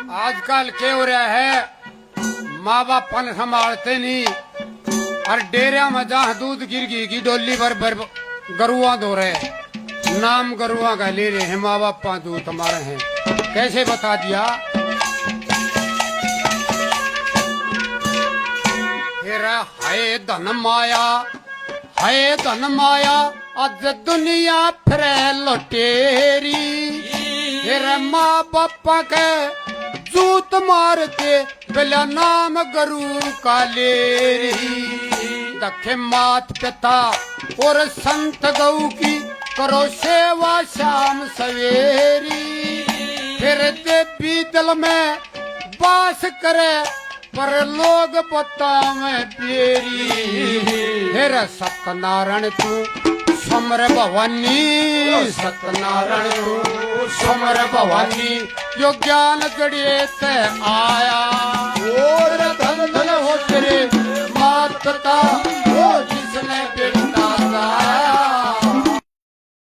आजकल क्या हो रहा है, माँ बाप पन संभालते नहीं और डेरिया में जहाँ दूध गिर गई की डोली पर गरुआ दो रहे, नाम गरुआ का ले रहे हैं, माँ बाप पा दूध हमारे हैं। कैसे बता दिया? फिर हाय धन माया, हाय धन माया, अज दुनिया फिर लुटेरी। फिर माँ बापा के जूत मारते बिला नाम गरु का ले रही। दखे मात पिता और संत गौ की करो सेवा शाम सवेरी। फिर देवी दिल में बास करे पर लोग पता में पेरी। फिर सत्यनारायण तू समर भवानी, सत्यनारायण तू समर भवानी, जो ज्ञान जड़िए ते आया और धन धन हो तेरे मात पिता